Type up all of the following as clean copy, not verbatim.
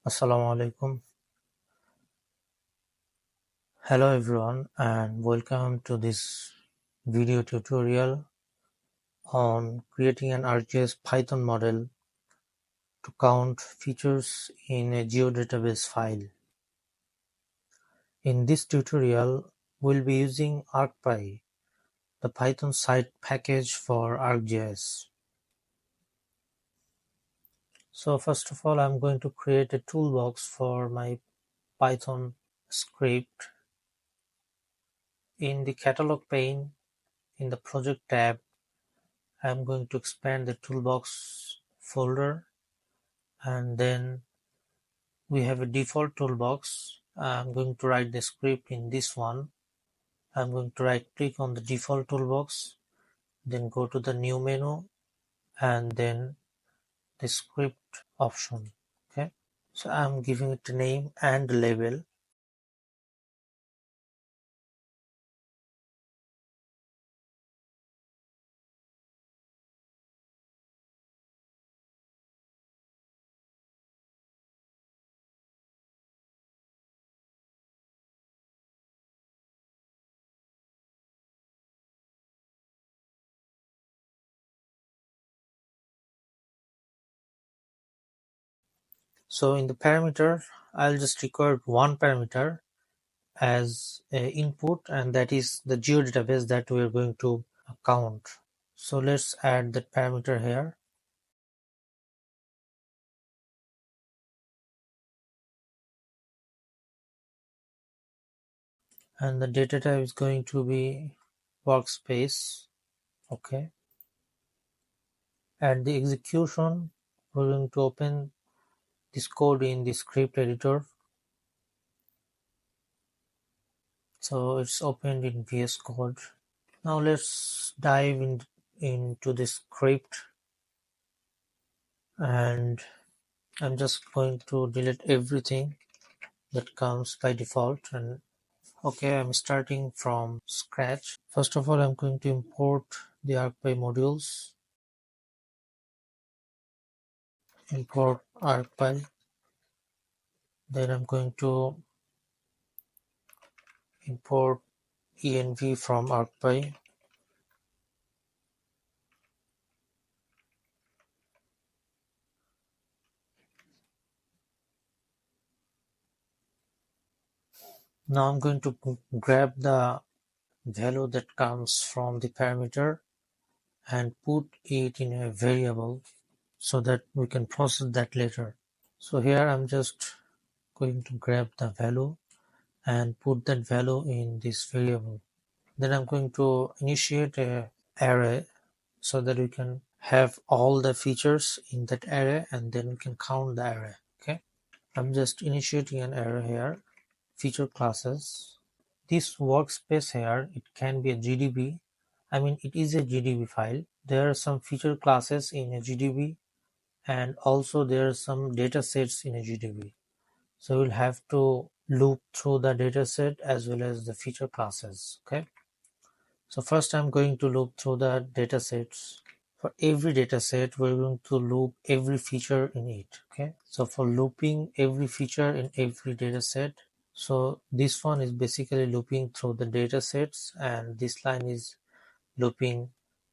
Assalamu alaikum. Hello everyone and welcome to this video tutorial on creating an ArcGIS Python model to count features in a geodatabase file. In this tutorial, we'll be using ArcPy, the Python site package for ArcGIS. So first of all, I'm going to create a toolbox for my Python script. In the catalog pane, in the project tab, I'm going to expand the toolbox folder, and then we have a default toolbox. I'm going to write the script in this one. I'm going to right click on the default toolbox, then go to the new menu and then the script option. Okay, so I'm giving it a name and a label. So in the parameter, I'll just record one parameter as a input, and that is the geodatabase that we are going to count. So let's add that parameter here. And the data type is going to be workspace. Okay. At the execution, we're going to open this code in the script editor. So it's opened in VS Code. Now let's dive into the script, and I'm just going to delete everything that comes by default. And okay, I'm starting from scratch. First of all, I'm going to import the ArcPy modules. Import ArcPy. Then I'm going to import env from ArcPy. Now I'm going to grab the value that comes from the parameter and put it in a variable so that we can process that later. So here I'm just going to grab the value and put that value in this variable. Then I'm going to initiate an array so that we can have all the features in that array, and then we can count the array. Okay, I'm just initiating an array here, feature classes. This workspace here, it can be a GDB. I mean, it is a GDB file. There are some feature classes in a GDB, and also there are some data sets in a GDB. So we'll have to loop through the data set as well as the feature classes. Okay. So first I'm going to loop through the data sets. For every data set, we're going to loop every feature in it. Okay. So for looping every feature in every data set, so this one is basically looping through the data sets, and this line is looping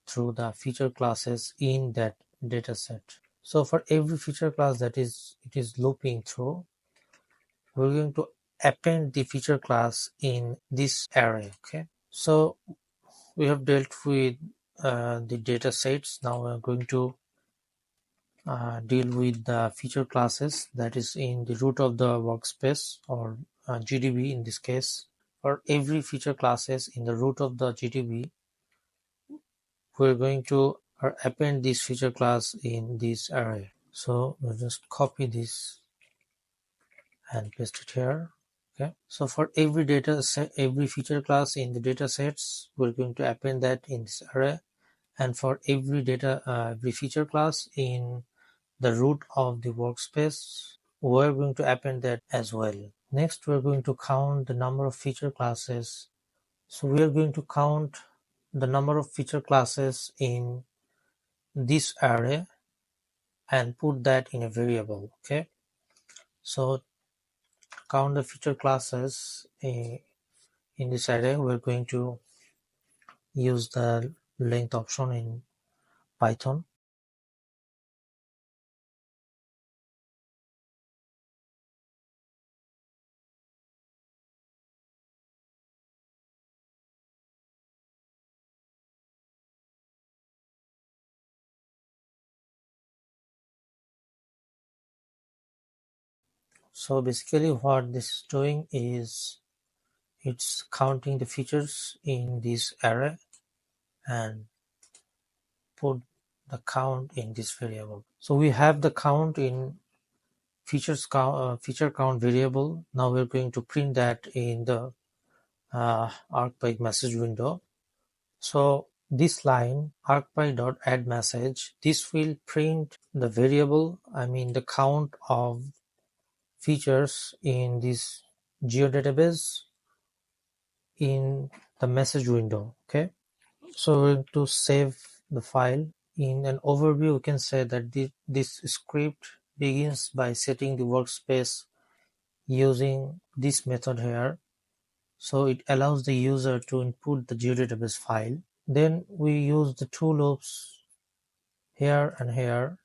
through the feature classes in that data set. So for every feature class that it is looping through, we're going to append the feature class in this array. Okay, so we have dealt with the data sets. Now we're going to deal with the feature classes that is in the root of the workspace, or GDB in this case. For every feature classes in the root of the GDB, we're going to append this feature class in this array. So we'll just copy this and paste it here. Okay, so for every data set, every feature class in the data sets, we're going to append that in this array, and for every every feature class in the root of the workspace, we're going to append that as well. Next, we're going to count the number of feature classes. So we are going to count the number of feature classes in this array and put that in a variable. Okay, So count the feature classes in this array. We're going to use the length option in Python. So basically what this is doing is it's counting the features in this array and put the count in this variable. So we have the count in feature count variable. Now we're going to print that in the ArcPy message window. So this line ArcPy.addMessage, this will print the variable, the count of features in this geodatabase in the message window. Okay, so we're going to save the file. In an overview, we can say that this script begins by setting the workspace using this method here. So it allows the user to input the geodatabase file. Then we use the two loops here and here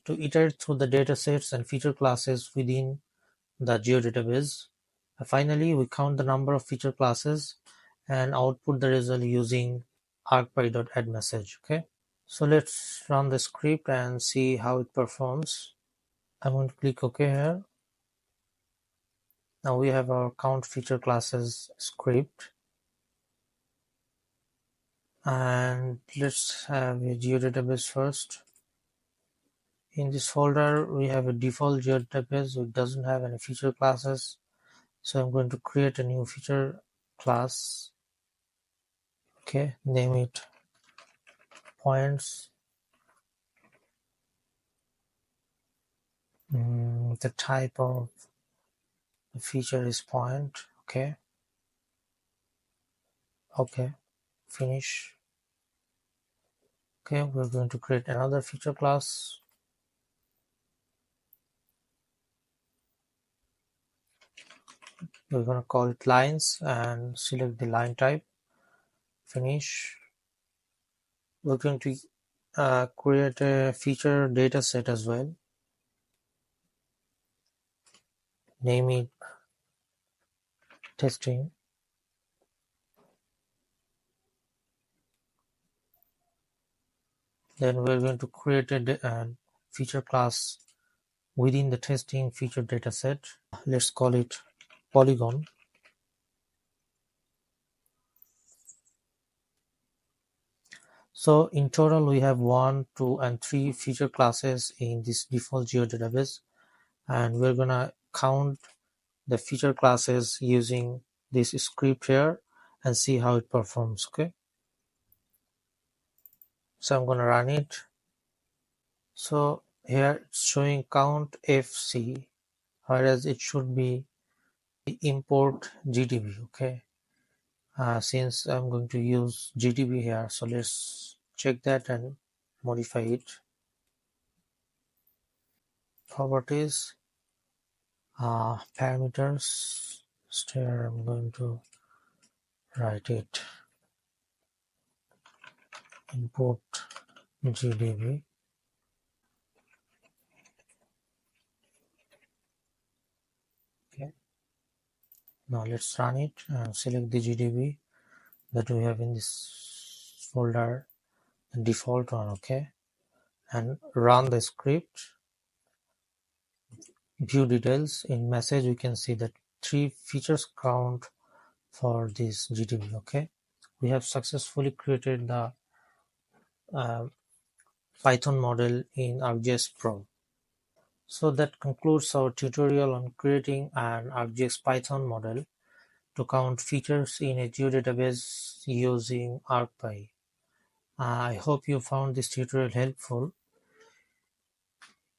to iterate through the datasets and feature classes within the geodatabase. Finally, we count the number of feature classes and output the result using ArcPy.addMessage. Okay, so let's run the script and see how it performs. I'm going to click OK here. Now we have our count feature classes script, and let's have a geodatabase first. In this folder, we have a default geodatabase which doesn't have any feature classes. So I'm going to create a new feature class. Okay, name it points. The type of the feature is point. Okay. Okay, finish. Okay, we're going to create another feature class. We're going to call it lines and select the line type. Finish. We're going to create a feature data set as well. Name it testing. Then we're going to create a feature class within the testing feature data set. Let's call it polygon. So in total, we have 1, 2, and 3 feature classes in this default geodatabase, and we're gonna count the feature classes using this script here and see how it performs. Okay, so I'm gonna run it. So here it's showing count FC, whereas it should be import GDB. Okay, since I'm going to use GDB here, so let's check that and modify it. Properties, parameters. Here I'm going to write it import GDB. Okay, now let's run it and select the GDB that we have in this folder, the default one. Okay, and run the script. View details. In message we can see that 3 features count for this GDB. Okay, we have successfully created the Python model in ArcGIS Pro. So that concludes our tutorial on creating an ArcGIS Python model to count features in a geodatabase using ArcPy. I hope you found this tutorial helpful.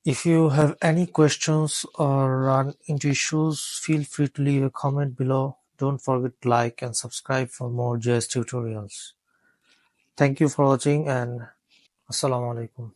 If you have any questions or run into issues, feel free to leave a comment below. Don't forget to like and subscribe for more GIS tutorials. Thank you for watching, and Assalamu alaikum.